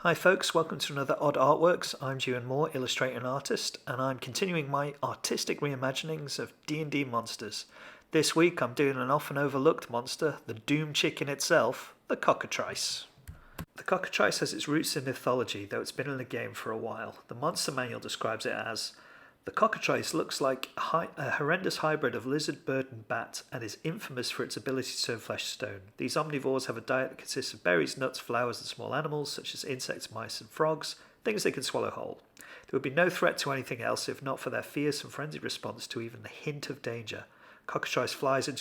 Hi folks, welcome to another Odd Artworks. I'm Ewan Moore, illustrator and artist, and I'm continuing my artistic reimaginings of D&D monsters. This week I'm doing an often overlooked monster, the Doom Chicken itself, the Cockatrice. The Cockatrice has its roots in mythology, though it's been in the game for a while. The monster manual describes it as: the Cockatrice looks like a horrendous hybrid of lizard, bird, and bat, and is infamous for its ability to turn flesh to stone. These omnivores have a diet that consists of berries, nuts, flowers, and small animals, such as insects, mice, and frogs, things they can swallow whole. There would be no threat to anything else if not for their fierce and frenzied response to even the hint of danger. Cockatrice flies in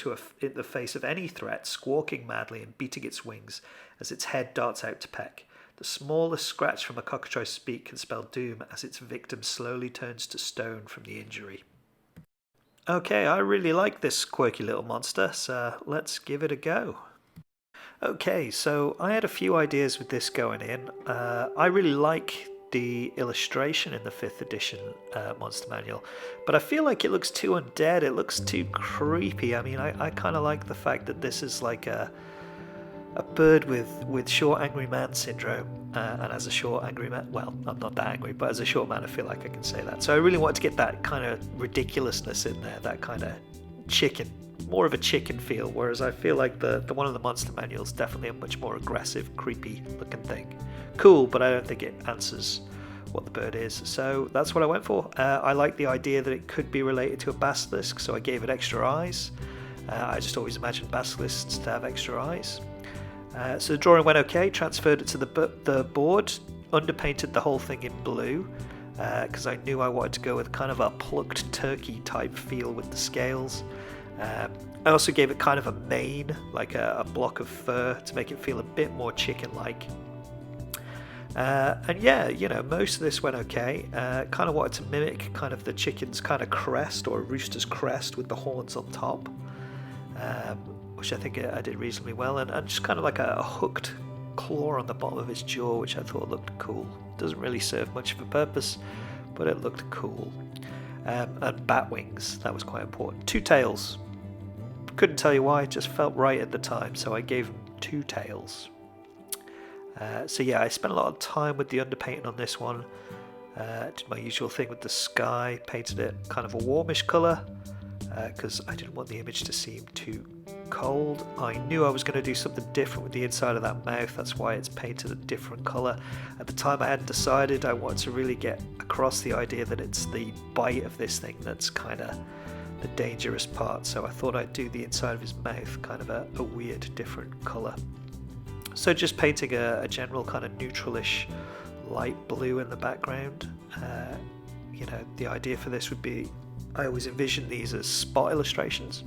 the face of any threat, squawking madly and beating its wings as its head darts out to peck. The smallest scratch from a cockatrice's beak can spell doom as its victim slowly turns to stone from the injury. Okay, I really like this quirky little monster, so let's give it a go. Okay, so I had a few ideas with this going in. I really like the illustration in the 5th edition monster manual, but I feel like it looks too undead, it looks too creepy. I mean, I kind of like the fact that this is like a bird with short angry man syndrome, and as a short angry man, well, I'm not that angry, but as a short man I feel like I can say that. So I really wanted to get that kind of ridiculousness in there, that kind of chicken, more of a chicken feel, whereas I feel like the one in the monster manual is definitely a much more aggressive, creepy looking thing. Cool, but I don't think it answers what the bird is, so that's what I went for. I like the idea that it could be related to a basilisk, so I gave it extra eyes. I just always imagined basilisks to have extra eyes. So the drawing went okay, transferred it to the board, underpainted the whole thing in blue, because I knew I wanted to go with kind of a plucked turkey type feel with the scales. I also gave it kind of a mane, like a block of fur, to make it feel a bit more chicken-like. And yeah, you know, most of this went okay. Kind of wanted to mimic kind of the chicken's kind of crest, or a rooster's crest with the horns on top. Which I think I did reasonably well, and just kind of like a hooked claw on the bottom of its jaw, which I thought looked cool. Doesn't really serve much of a purpose, but it looked cool. And bat wings, that was quite important. 2 tails. Couldn't tell you why, it just felt right at the time, so I gave him 2 tails. So yeah, I spent a lot of time with the underpainting on this one. Did my usual thing with the sky, painted it kind of a warmish colour, because I didn't want the image to seem too cold. I knew I was going to do something different with the inside of that mouth, that's why it's painted a different colour. At the time I hadn't decided. I wanted to really get across the idea that it's the bite of this thing that's kind of the dangerous part, so I thought I'd do the inside of his mouth kind of a weird different colour. So just painting a general kind of neutralish light blue in the background. You know, the idea for this would be, I always envision these as spot illustrations.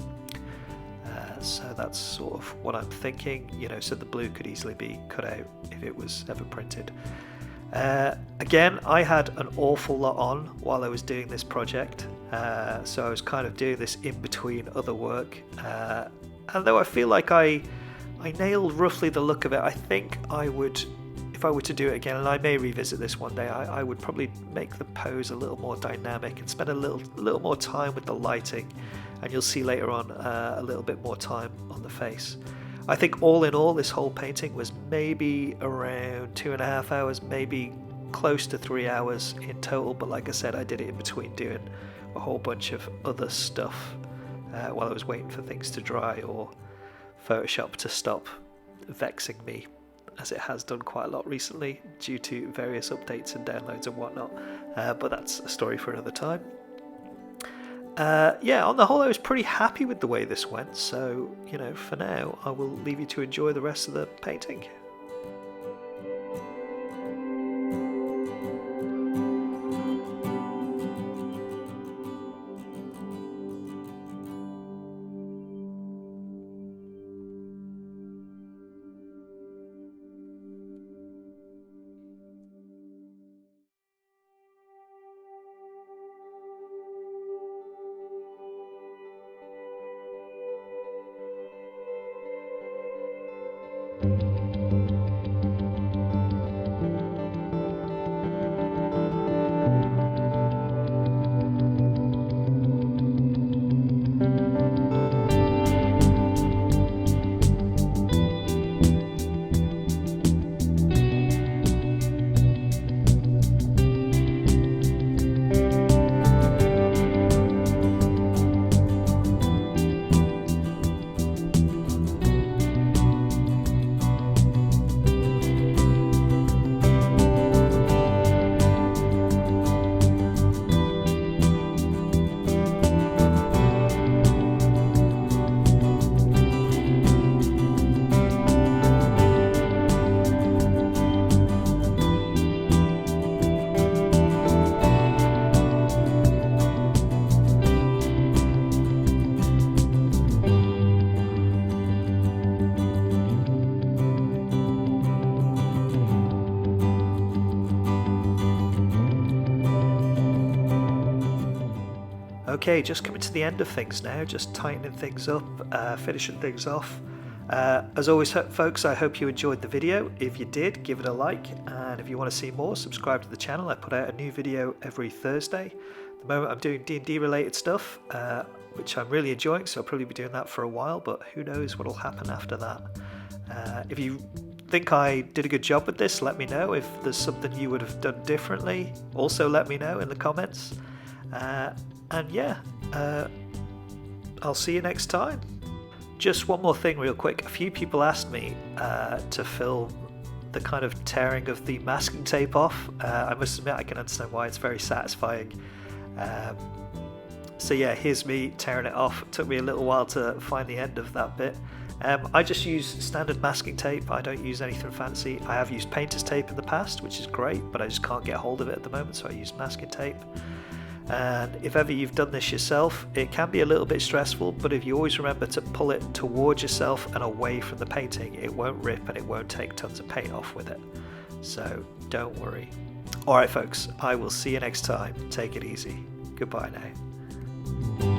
So that's sort of what I'm thinking, you know, so the blue could easily be cut out if it was ever printed. Again, I had an awful lot on while I was doing this project, so I was kind of doing this in between other work, and though I feel like I nailed roughly the look of it, I think I would, if I were to do it again, and I may revisit this one day, I would probably make the pose a little more dynamic and spend a little more time with the lighting, and you'll see later on a little bit more time on the face. I think all in all, this whole painting was maybe around 2.5 hours, maybe close to 3 hours in total, but like I said, I did it in between doing a whole bunch of other stuff while I was waiting for things to dry, or Photoshop to stop vexing me, as it has done quite a lot recently due to various updates and downloads and whatnot, but that's a story for another time. Yeah, on the whole I was pretty happy with the way this went, so, you know, for now I will leave you to enjoy the rest of the painting. Okay, just coming to the end of things now, just tightening things up, finishing things off. As always, folks, I hope you enjoyed the video. If you did, give it a like, and if you want to see more, subscribe to the channel. I put out a new video every Thursday. At the moment I'm doing D&D related stuff, which I'm really enjoying, so I'll probably be doing that for a while, but who knows what will happen after that. If you think I did a good job with this, let me know. If there's something you would have done differently, also let me know in the comments. And yeah, I'll see you next time. Just one more thing real quick. A few people asked me to film the kind of tearing of the masking tape off. I must admit I can understand why, it's very satisfying. So yeah, here's me tearing it off. It took me a little while to find the end of that bit. I just use standard masking tape. I don't use anything fancy. I have used painter's tape in the past, which is great, but I just can't get hold of it at the moment, so I use masking tape. And if ever you've done this yourself, it can be a little bit stressful, but if you always remember to pull it towards yourself and away from the painting, it won't rip and it won't take tons of paint off with it. So don't worry. Alright folks, I will see you next time. Take it easy. Goodbye now.